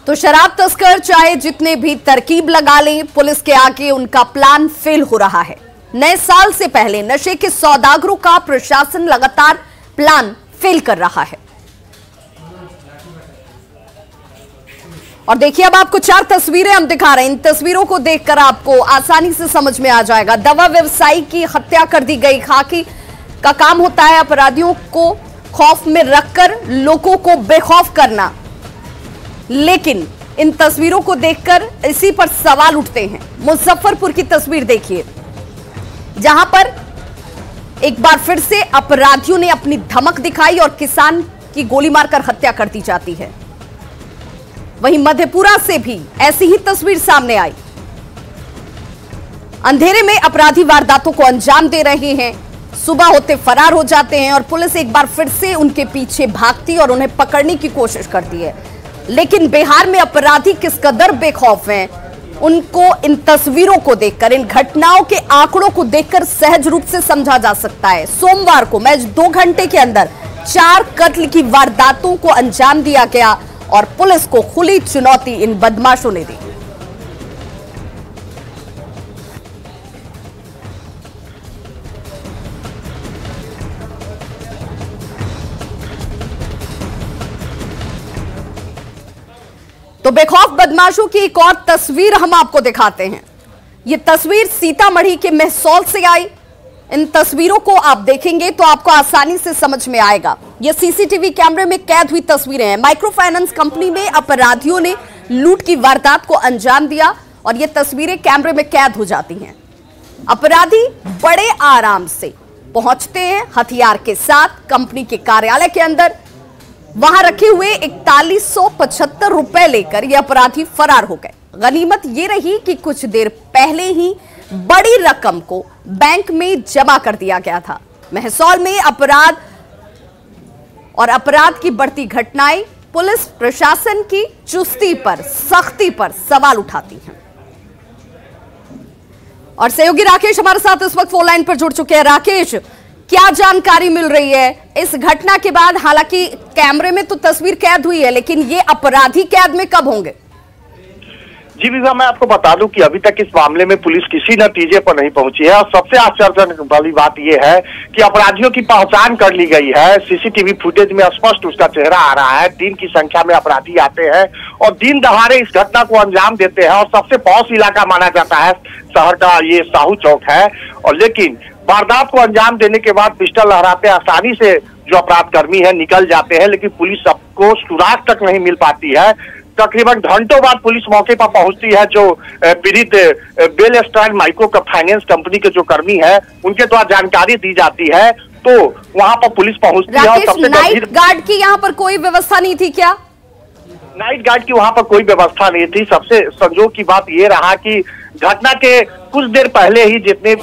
तो शराब तस्कर चाहे जितने भी तरकीब लगा लें, पुलिस के आगे उनका प्लान फेल हो रहा है। नए साल से पहले नशे के सौदागरों का प्रशासन लगातार प्लान फेल कर रहा है। और देखिए, अब आपको 4 तस्वीरें हम दिखा रहे हैं। इन तस्वीरों को देखकर आपको आसानी से समझ में आ जाएगा। दवा व्यवसायी की हत्या कर दी गई। खाकी का काम होता है अपराधियों को खौफ में रखकर लोगों को बेखौफ करना, लेकिन इन तस्वीरों को देखकर इसी पर सवाल उठते हैं। मुजफ्फरपुर की तस्वीर देखिए, जहां पर एक बार फिर से अपराधियों ने अपनी धमक दिखाई और किसान की गोली मारकर हत्या कर दी जाती है। वहीं मधेपुरा से भी ऐसी ही तस्वीर सामने आई। अंधेरे में अपराधी वारदातों को अंजाम दे रहे हैं, सुबह होते फरार हो जाते हैं और पुलिस एक बार फिर से उनके पीछे भागती और उन्हें पकड़ने की कोशिश करती है। लेकिन बिहार में अपराधी किस कदर बेखौफ हैं, उनको इन तस्वीरों को देखकर, इन घटनाओं के आंकड़ों को देखकर सहज रूप से समझा जा सकता है। सोमवार को महज 2 घंटे के अंदर 4 कत्ल की वारदातों को अंजाम दिया गया और पुलिस को खुली चुनौती इन बदमाशों ने दी। तो बेखौफ बदमाशों की एक और तस्वीर हम आपको दिखाते हैं। यह तस्वीर सीतामढ़ी के मेहसौल से आई। इन तस्वीरों को आप देखेंगे तो आपको आसानी से समझ में आएगा। यह सीसीटीवी कैमरे में कैद हुई तस्वीरें हैं। माइक्रो फाइनेंस कंपनी में अपराधियों ने लूट की वारदात को अंजाम दिया और यह तस्वीरें कैमरे में कैद हो जाती हैं। अपराधी बड़े आराम से पहुंचते हैं हथियार के साथ कंपनी के कार्यालय के अंदर। वहां रखे हुए 4175 रुपए लेकर ये अपराधी फरार हो गए। गनीमत ये रही कि कुछ देर पहले ही बड़ी रकम को बैंक में जमा कर दिया गया था। मेहसौल में अपराध की बढ़ती घटनाएं पुलिस प्रशासन की चुस्ती पर, सख्ती पर सवाल उठाती हैं। और सहयोगी राकेश हमारे साथ इस वक्त फोन लाइन पर जुड़ चुके हैं। राकेश, क्या जानकारी मिल रही है इस घटना के बाद? हालांकि कैमरे में तो तस्वीर कैद हुई है, लेकिन ये अपराधी कैद में कब होंगे? जी विभा, मैं आपको बता दूं कि अभी तक इस मामले में पुलिस किसी नतीजे पर नहीं पहुंची है और सबसे आश्चर्यजनक वाली बात यह है कि अपराधियों की पहचान कर ली गई है। सीसीटीवी फुटेज में स्पष्ट उसका चेहरा आ रहा है। 3 की संख्या में अपराधी आते हैं और दिन दहाड़े इस घटना को अंजाम देते हैं। और सबसे पॉश इलाका माना जाता है शहर का ये साहू चौक है। और लेकिन वारदात को अंजाम देने के बाद पिस्टल लहराते आसानी से जो अपराधकर्मी है निकल जाते हैं, लेकिन पुलिस सबको सुराग तक नहीं मिल पाती है। तकरीबन घंटों बाद पुलिस मौके पर पहुंचती है। जो पीड़ित बेल स्टाइल माइक्रो फाइनेंस कंपनी के जो कर्मी है उनके द्वारा जानकारी दी जाती है, तो वहां पर पुलिस पहुंचती है। और सबसे नाइट गार्ड की यहाँ पर कोई व्यवस्था नहीं थी क्या? नाइट गार्ड की वहां पर कोई व्यवस्था नहीं थी। सबसे संजोग की बात यह रहा कि घटना के कुछ देर पहले ही जितने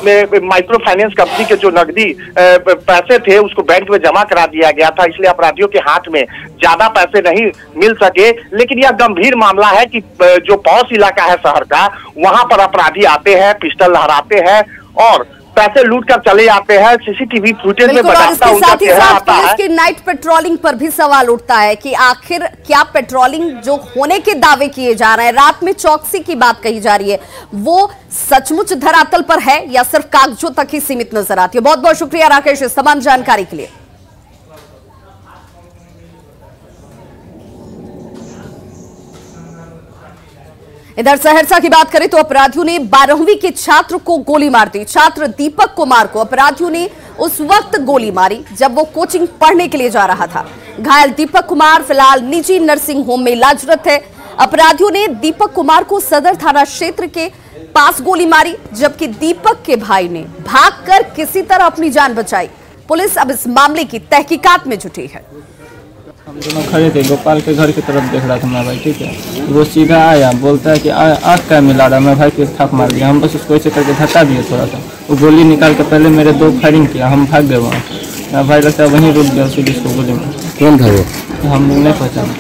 माइक्रो फाइनेंस कंपनी के जो नकदी पैसे थे उसको बैंक में जमा करा दिया गया था, इसलिए अपराधियों के हाथ में ज्यादा पैसे नहीं मिल सके। लेकिन यह गंभीर मामला है कि जो पड़ोस इलाका है शहर का, वहां पर अपराधी आते हैं, पिस्टल लहराते हैं और पैसे लूट कर चले जाते हैं। सीसीटीवी फुटेज में बताता उनका चेहरा आता है। पुलिस की नाइट पेट्रोलिंग पर भी सवाल उठता है कि आखिर क्या पेट्रोलिंग जो होने के दावे किए जा रहे हैं, रात में चौकसी की बात कही जा रही है, वो सचमुच धरातल पर है या सिर्फ कागजों तक ही सीमित नजर आती है? बहुत बहुत शुक्रिया राकेश इस तमाम जानकारी के लिए। इधर सहरसा की बात करें तो अपराधियों ने 12वीं के छात्र को गोली मार दी। छात्र दीपक कुमार को अपराधियों ने उस वक्त गोली मारी जब वो कोचिंग पढ़ने के लिए जा रहा था। घायल दीपक कुमार फिलहाल निजी नर्सिंग होम में इलाजरत है। अपराधियों ने दीपक कुमार को सदर थाना क्षेत्र के पास गोली मारी, जबकि दीपक के भाई ने भागकर किसी तरह अपनी जान बचाई। पुलिस अब इस मामले की तहकीकात में जुटी है। हम दोनों खड़े थे, गोपाल के घर की तरफ देख रहा था मेरा भाई, ठीक है। वो सीधा आया, बोलता है कि आँख क्या मिला रहा है। मैं भाई को थप मार दिया। हम बस उसको ऐसे करके धक्का दिए थोड़ा सा। वो गोली निकाल के पहले मेरे 2 फायरिंग किया, हम भाग गए वहाँ। मेरा भाई लगता है वहीं रुक गया, उसी जिसको गोली में। कौन था वो? हम नहीं पहचाना।